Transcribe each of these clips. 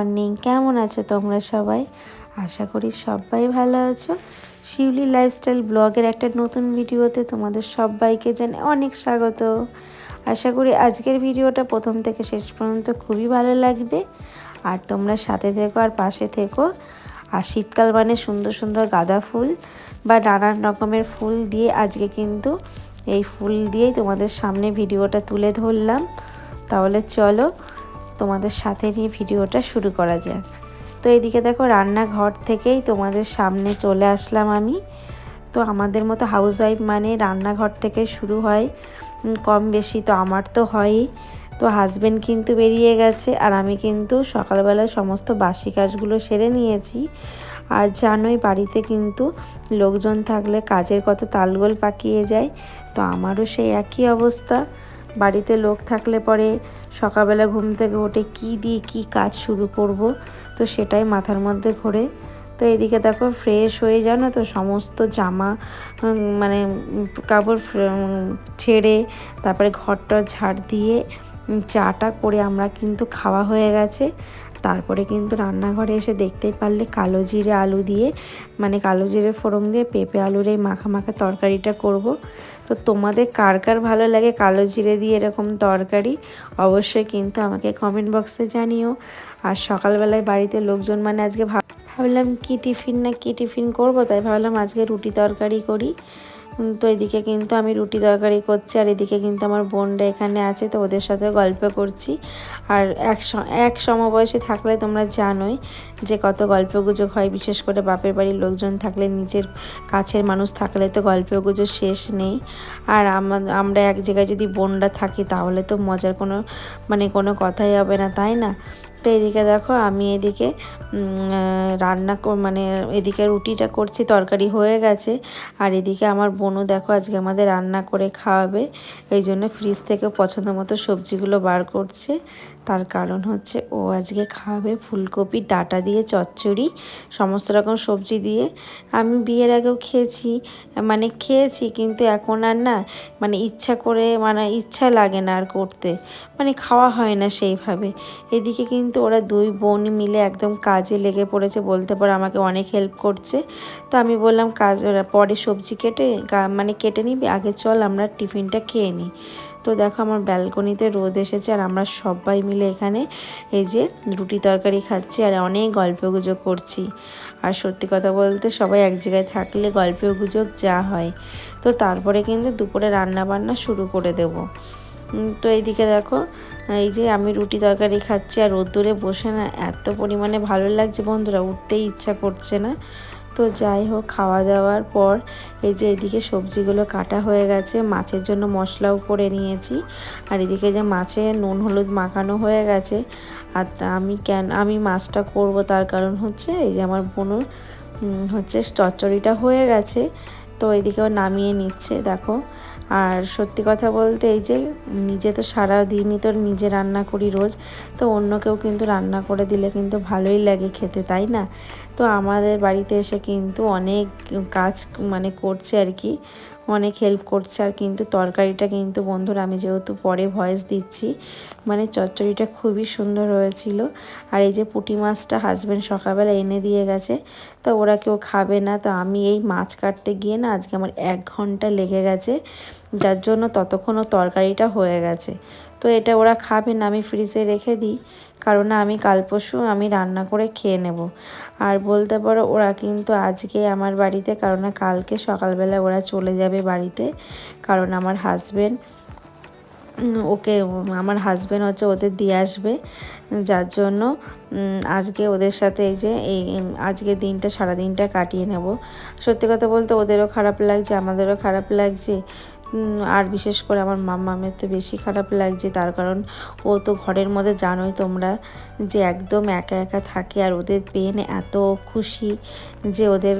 Morning. কেমন আছো তোমরা সবাই? আশা করি সবাই ভালো আছো। শিউলি লাইফস্টাইল ব্লগের একটা নতুন ভিডিওতে তোমাদের সবাইকে জানাই অনেক স্বাগত। আশা করি আজকের ভিডিওটা প্রথম থেকে শেষ পর্যন্ত খুবই ভালো লাগবে। আর তোমরা সাথে থেকো আর পাশে থেকো। আর শীতকাল মানে সুন্দর সুন্দর গাঁদা ফুল বা নানান রকমের ফুল দিয়ে আজকে কিন্তু এই ফুল দিয়েই তোমাদের সামনে ভিডিওটা তুলে ধরলাম। তাহলে চলো তোমাদের সাথে নিয়ে ভিডিওটা শুরু করা যাক। তো এদিকে দেখো রান্নাঘর থেকেই তোমাদের সামনে চলে আসলাম আমি। তো আমাদের মতো হাউসওয়াইফ মানে রান্নাঘর থেকে শুরু হয় কম বেশি, তো আমার তো হয়ই। তো হাজবেন্ড কিন্তু বেরিয়ে গেছে আর আমি কিন্তু সকালবেলায় সমস্ত বাসি কাজগুলো সেরে নিয়েছি। আর জানোই বাড়িতে কিন্তু লোকজন থাকলে কাজের কত তালগোল পাকিয়ে যায়। তো আমারও সেই একই অবস্থা। বাড়িতে লোক থাকলে পরে সকালবেলা ঘুম থেকে উঠে কী দিয়ে কী কাজ শুরু করব, তো সেটাই মাথার মধ্যে ঘোরে। তো এদিকে দেখো ফ্রেশ হয়ে জানো তো সমস্ত জামা মানে কাপড় ছেড়ে তারপরে ঘরটা ঝাড় দিয়ে চাটা করে আমরা কিন্তু খাওয়া হয়ে গেছে। তারপরে কিন্তু রান্নাঘরে এসে দেখতেই পারলে কালো জিরে আলু দিয়ে মানে কালো জিরে ফোড়ন দিয়ে পেঁপে আলুর এই মাখা মাখা তরকারিটা করব। তো তোমাদের কার কার ভালো লাগে কালো জিরে দিয়ে এরকম তরকারি অবশ্যই কিন্তু আমাকে কমেন্ট বক্সে জানিও। আর সকালবেলায় বাড়িতে লোকজন মানে আজকে ভাবলাম কি টিফিন করব, তাই ভাবলাম আজকে রুটি তরকারি করি। তো এদিকে কিন্তু আমি রুটি তরকারি করছি আর এদিকে কিন্তু আমার বোনরা এখানে আছে, তো ওদের সাথে গল্প করছি। আর এক সমবয়সী থাকলে তোমরা জানোই যে কত গল্পগুজব হয়, বিশেষ করে বাপের বাড়ির লোকজন থাকলে, নিজের কাছের মানুষ থাকলে তো গল্পগুজব শেষ নেই। আর আমরা এক জায়গায় যদি বোনরা থাকি তাহলে তো মজার কোনো কথাই হবে না, তাই না? তো এদিকে দেখো আমি এদিকে এদিকে রুটিটা করছি, তরকারি হয়ে গেছে। আর এদিকে আমার বোনও দেখো আজকে আমাদের রান্না করে খাওয়াবে, এই জন্য ফ্রিজ থেকে পছন্দ মতো সবজিগুলো বার করছে। তার কারণ হচ্ছে ও আজকে খাওয়াবে ফুলকপি ডাঁটা দিয়ে চচ্চড়ি, সমস্ত রকম সবজি দিয়ে। আমি বিয়ের আগেও খেয়েছি কিন্তু এখন আর না ইচ্ছা লাগে না আর করতে, খাওয়া হয় না সেইভাবে। এদিকে কিন্তু ওরা দুই বোন মিলে একদম কাজে লেগে পড়েছে, বলতে পারো আমাকে অনেক হেল্প করছে। তো আমি বললাম পরে সবজি কেটে নিবি, আগে চল আমরা টিফিনটা খেয়ে নিই। তো দেখো আমার ব্যালকনিতে রোদ এসেছে আর আমরা সবাই মিলে এখানে এই যে রুটি তরকারি খাচ্ছি আর অনেক গল্পগুজব করছি। আর সত্যি কথা বলতে সবাই এক জায়গায় থাকলে গল্পগুজব যা হয়। তো তারপরে কিন্তু দুপুরে রান্না বান্না শুরু করে দেব। তো এইদিকে দেখো এই যে আমি রুটি তরকারি খাচ্ছি আর রোদ্দুরে বসে না এত পরিমাণে ভালো লাগছে বন্ধুরা, উঠতেই ইচ্ছা করছে না। তো যাই হোক, খাওয়া দাওয়ার পর এই যে এদিকে সবজিগুলো কাটা হয়ে গেছে, মাছের জন্য মশলাও করে নিয়েছি। আর এদিকে যে মাছে নুন হলুদ মাখানো হয়ে গেছে। আর আমি মাছটা করব, তার কারণ হচ্ছে এই যে আমার বোনর চচ্চড়িটা হয়ে গেছে, তো এদিকেও নামিয়ে নিচ্ছে দেখো। আর সত্যি কথা বলতে এই যে নিজে তো সারা দিনই তো নিজে রান্না করি রোজ, তো অন্য কেউ কিন্তু রান্না করে দিলে কিন্তু ভালোই লাগে খেতে, তাই না? তো আমাদের বাড়িতে এসে কিন্তু অনেক কাজ করছে আর কি, অনেক হেল্প করছে। আর কিন্তু তরকারিটা কিন্তু বন্ধুরা আমি যেহেতু পরে ভয়েস দিচ্ছি, চচ্চড়িটা খুবই সুন্দর হয়েছিল। আর এই যে পুঁটি মাছটা হাজব্যান্ড সকালবেলা এনে দিয়ে গেছে, তো ওরা কেউ খাবে না, তো আমি এই মাছ কাটতে গিয়ে না আজকে আমার 1 ঘন্টা লেগে গেছে, যার জন্য ততক্ষণও তরকারিটা হয়ে গেছে। তো এটা ওরা খাবে না, আমি ফ্রিজে রেখে দিই, কারণ আমি কাল পরশু আমি রান্না করে খেয়ে নেব। আর বলতে পারো ওরা কিন্তু আজকে আমার বাড়িতে, কারণ কালকে সকালবেলা ওরা চলে যাবে বাড়িতে, কারণ আমার হাজব্যান্ড হচ্ছে ওদের দিয়ে আসবে, যার জন্য আজকে ওদের সাথে আজকে সারাদিনটা কাটিয়ে নেব। সত্যি কথা বলতে ওদেরও খারাপ লাগছে, আমাদেরও খারাপ লাগছে। আর বিশেষ করে আমার মাম্মামের তো বেশি খারাপ লাগছে, তার কারণ ও তো ঘরের মধ্যে জানোই তোমরা যে একদম একা একা থাকে। আর ওদের পেন এত খুশি যে ওদের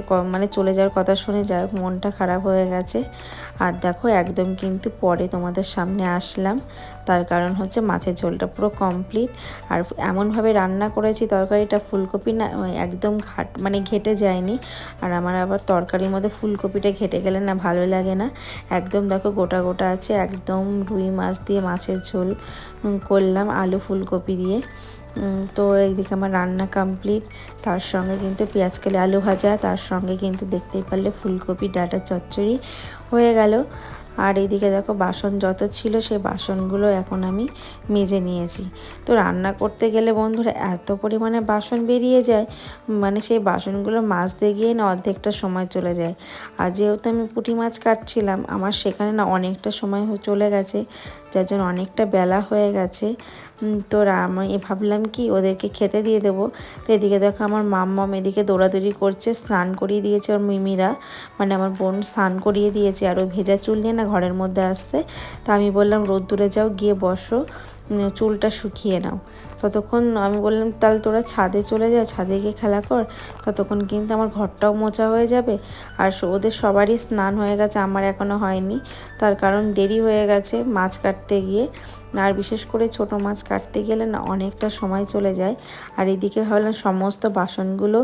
চলে যাওয়ার কথা শুনে যাই হোক মনটা খারাপ হয়ে গেছে। আর দেখো একদম কিন্তু পরে তোমাদের সামনে আসলাম, তার কারণ হচ্ছে মাছের ঝোলটা পুরো কমপ্লিট। আর এমনভাবে রান্না করেছি তরকারিটা, ফুলকপি না একদম ঘেটে যায়নি। আর আমার আবার তরকারির মধ্যে ফুলকপিটা ঘেটে গেলে না ভালো লাগে না। একদম দেখো দেখো গোটা গোটা আছে, একদম রুই মাছ দিয়ে মাছের ঝোল করলাম আলু ফুলকপি দিয়ে। তো এইদিকে আমার রান্না কমপ্লিট। তার সঙ্গে কিন্তু পেঁয়াজ কেলে আলু ভাজা, তার সঙ্গে কিন্তু দেখতেই পারলে ফুলকপি ডাঁটা চচ্চড়ি হয়ে গেল। আর এইদিকে দেখো বাসন যত ছিল সেই বাসনগুলো এখন আমি মেজে নিয়েছি। তো রান্না করতে গেলে বন্ধুরা এত পরিমাণে বাসন বেরিয়ে যায়, মানে সেই বাসনগুলো মাজতে গিয়ে না অর্ধেকটা সময় চলে যায়। আর যেহেতু আমি পুঁটি মাছ কাটছিলাম, আমার সেখানে না অনেকটা সময় চলে গেছে, যার জন্য অনেকটা বেলা হয়ে গেছে। তো আমি ভাবলাম কি ওদেরকে খেতে দিয়ে দেবো। তো এদিকে দেখো আমার মাম্মাম এদিকে দৌড়াদৌড়ি করছে, স্নান করিয়ে দিয়েছে ওর মিমিরা, মানে আমার বোন স্নান করিয়ে দিয়েছে। আর ওই ভেজা চুল নিয়ে না ঘরের মধ্যে আসছে। তা আমি বললাম রোদ্দুরে যাও, গিয়ে বসো, চুলটা শুকিয়ে নাও। ততক্ষণ আমি বললাম তাহলে তোরা ছাদে চলে যা, ছাদে গিয়ে খেলা কর, ততক্ষণ কিন্তু আমার ঘরটাও মোছা হয়ে যাবে। আর ওদের সবারই স্নান হয়ে গেছে, আমার এখনও হয়নি, তার কারণ দেরি হয়ে গেছে মাছ কাটতে গিয়ে। আর বিশেষ করে ছোট মাছ কাটতে গেলে না অনেকটা সময় চলে যায়। আর এদিকে ভাবলাম সমস্ত বাসনগুলো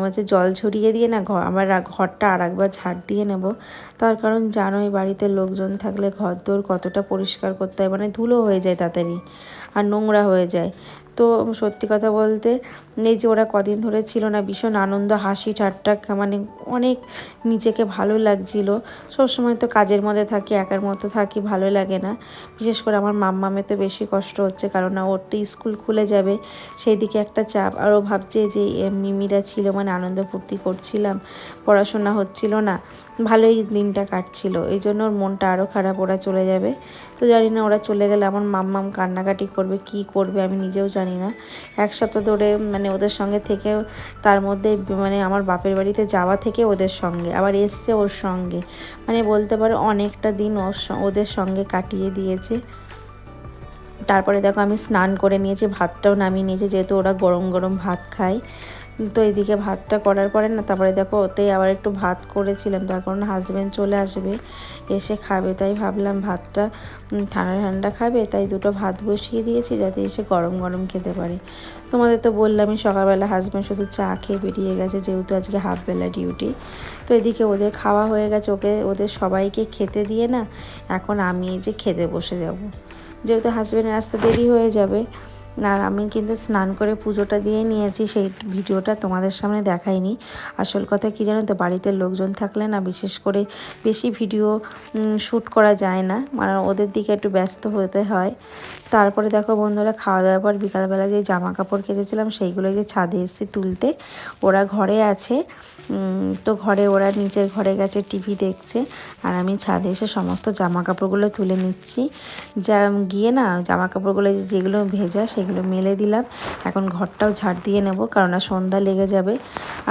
হচ্ছে জল ছড়িয়ে দিয়ে না আমার ঘরটা আর একবার ঝাড় দিয়ে নেব। তার কারণ জানোই বাড়িতে লোকজন থাকলে ঘর দোর কতটা পরিষ্কার করতে হয়, মানে ধুলো হয়ে যায় তাড়াতাড়ি আর নোংরা হয়ে যায়। তো সত্যি কথা বলতে এই যে ওরা কদিন ধরে ছিল না, ভীষণ আনন্দ, হাসি ঠাট্টা, মানে অনেক নিজেকে ভালো লাগছিল। সবসময় তো কাজের মধ্যে থাকি, একার মতো থাকি, ভালো লাগে না। বিশেষ করে আমার মাম্মামে তো বেশি কষ্ট হচ্ছে, কারণ ওর তো স্কুল খুলে যাবে, সেই দিকে একটা চাপ। আর ও ভাবছে যে মিমিরা ছিল, মানে আনন্দ ফুর্তি করছিলাম, পড়াশোনা হচ্ছিল না, ভালোই দিনটা কাটছিল, এই জন্য ওর মনটা আরও খারাপ, ওরা চলে যাবে। তো জানি না ওরা চলে গেলে আমার মাম্মাম কান্নাকাটি করবে, কি করবে আমি নিজেও জানি না। এক সপ্তাহ ধরে মানে ওদের সঙ্গে থেকেও, তার মধ্যে মানে আমার বাপের বাড়িতে যাওয়া থেকে ওদের সঙ্গে আবার এসছে ওর সঙ্গে, মানে বলতে পারো অনেকটা দিন ওদের সঙ্গে কাটিয়ে দিয়েছে। তারপরে দেখো আমি স্নান করে নিয়েছি, ভাতটাও নামিয়ে নিয়েছি, যেহেতু ওরা গরম গরম ভাত খায়। তো এদিকে ভাতটা করার পরে না তারপরে দেখো ওতেই আবার একটু ভাত করেছিলাম, তার কারণ হাজব্যান্ড চলে আসবে, এসে খাবে, তাই ভাবলাম ভাতটা ঠান্ডা ঠান্ডা খাবে, তাই দুটো ভাত বসিয়ে দিয়েছি যাতে এসে গরম গরম খেতে পারে। তোমাদের তো বললামই সকালবেলা হাজব্যান্ড শুধু চা খেয়ে বেরিয়ে গেছে, যেহেতু আজকে হাফবেলা ডিউটি। তো এদিকে ওদের খাওয়া হয়ে গেছে, ওদের সবাইকে খেতে দিয়ে না এখন আমি এই যে খেতে বসে যাব, যেহেতু হাজব্যান্ডের আসতে দেরি হয়ে যাবে। আর আমি কিন্তু স্নান করে পুজোটা দিয়ে নিয়েছি, সেই ভিডিওটা তোমাদের সামনে দেখাইনি। আসল কথা কী জানো তো, বাড়িতে লোকজন থাকলে না বিশেষ করে বেশি ভিডিও শ্যুট করা যায় না, মানে ওদের দিকে একটু ব্যস্ত হতে হয়। তারপরে দেখো বন্ধুরা খাওয়া দাওয়ার পর বিকালবেলা যে জামা কাপড় কেচেছিলাম সেইগুলো যে ছাদে এসেছি তুলতে, ওরা ঘরে আছে। তো ঘরে ওরা নিচের ঘরে গেছে টিভি দেখছে, আর আমি ছাদে এসে সমস্ত জামা কাপড়গুলো তুলে নিচ্ছি। গিয়ে না জামা কাপড়গুলো যেগুলো ভেজা সেগুলো মেলে দিলাম। এখন ঘরটাও ঝাড় দিয়ে নেব, কারণ সন্ধ্যা লেগে যাবে।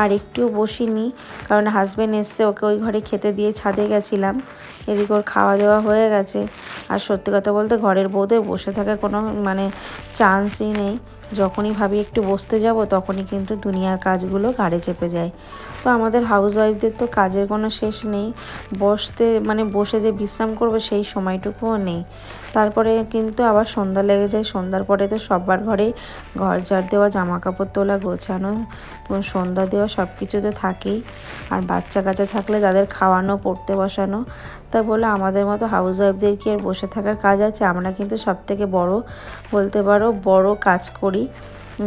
আর একটুও বসিনি, কারণ হাজব্যান্ড এসছে, ওকে ওই ঘরে খেতে দিয়ে ছাদে গেছিলাম। এদিকে ওর খাওয়া দাওয়া হয়ে গেছে। আর সত্যি কথা বলতে ঘরের বউদের বসে থাকার কোনো মানে চান্সই নেই। যখনই ভাবি একটু বসতে যাব তখনই কিন্তু দুনিয়ার কাজগুলো ঘাড়ে চেপে যায়। তো আমাদের হাউসওয়াইফদের তো কাজের কোনো শেষ নেই, বসে যে বিশ্রাম করবো সেই সময়টুকুও নেই। তারপরে কিন্তু আবার সন্ধ্যা লেগে যায়, সন্ধ্যার পরে তো সবার ঘরে ঘর ঝাড় দেওয়া, জামা কাপড় তোলা, গোছানো, সন্ধ্যা দেওয়া সব কিছু তো থাকেই। আর বাচ্চা কাচ্চা থাকলে তাদের খাওয়ানো, পড়তে বসানো। তা বলে আমাদের মতো হাউসওয়াইফদের কি আর বসে থাকার কাজ আছে? আমরা কিন্তু সবথেকে বলতে পারো বড় কাজ করি,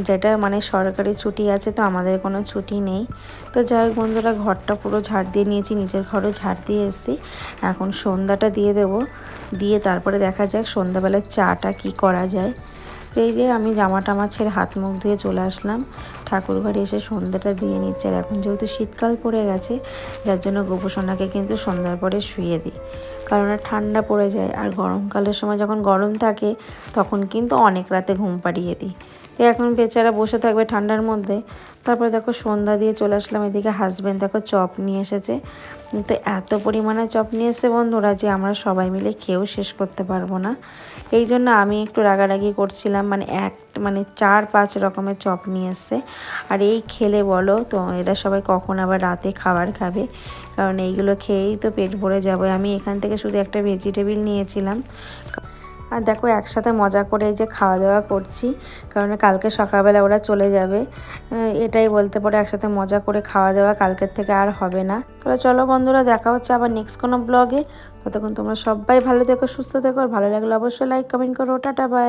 যেটা মানে সরকারি ছুটি আছে, তো আমাদের কোনো ছুটি নেই। তো যাই হোক বন্ধুরা, ঘরটা পুরো ঝাড় দিয়ে নিয়েছি, নিচের ঘরও ঝাড় দিয়ে এসেছি। এখন সন্ধ্যাটা দিয়ে দেবো, দিয়ে তারপরে দেখা যাক সন্ধ্যাবেলায় চাটা কি করা যায়। তো এই যে আমি জামা টামা ছেড়ে হাত মুখ ধুয়ে চলে আসলাম ঠাকুর ঘরে, এসে সন্ধ্যাটা দিয়ে নিচ্ছে। আর এখন যেহেতু শীতকাল পড়ে গেছে, যার জন্য গোপুসোনাকে কিন্তু সন্ধ্যার পরে শুয়ে দিই, কারণ ঠান্ডা পড়ে যায়। আর গরমকালের সময় যখন গরম থাকে তখন কিন্তু অনেক রাতে ঘুম পাড়িয়ে দিই। তো এখন বেচারা বসে থাকবে ঠান্ডার মধ্যে। তারপরে দেখো সন্ধ্যা দিয়ে চলে আসলাম। এদিকে হাজব্যান্ড দেখো চপ নিয়ে এসেছে, তো এত পরিমাণে চপ নিয়ে এসেছে বন্ধুরা যে আমরা সবাই মিলে খেয়েও শেষ করতে পারবো না। এই জন্য আমি একটু রাগারাগি করছিলাম, মানে 4-5 রকমের চপ নিয়ে এসছে। আর এই খেলে বলো তো এরা সবাই কখন আবার রাতে খাবার খাবে, কারণ এইগুলো খেয়েই তো পেট ভরে যাবে। আমি এখান থেকে শুধু একটা ভেজিটেবিল নিয়েছিলাম, আর দেখো একসাথে মজা করে এই যে খাওয়া দাওয়া করছি, কারণ কালকে সকালবেলা ওরা চলে যাবে। এটাই বলতে পারো একসাথে মজা করে খাওয়া দাওয়া কালকের থেকে আর হবে না। তাহলে চলো বন্ধুরা, দেখা হচ্ছে আবার নেক্সট কোনো ব্লগে। ততক্ষণ তোমরা সবাই ভালো থেকো, সুস্থ থেকো। আর ভালো লাগলে অবশ্যই লাইক কমেন্ট করো। Tata bye.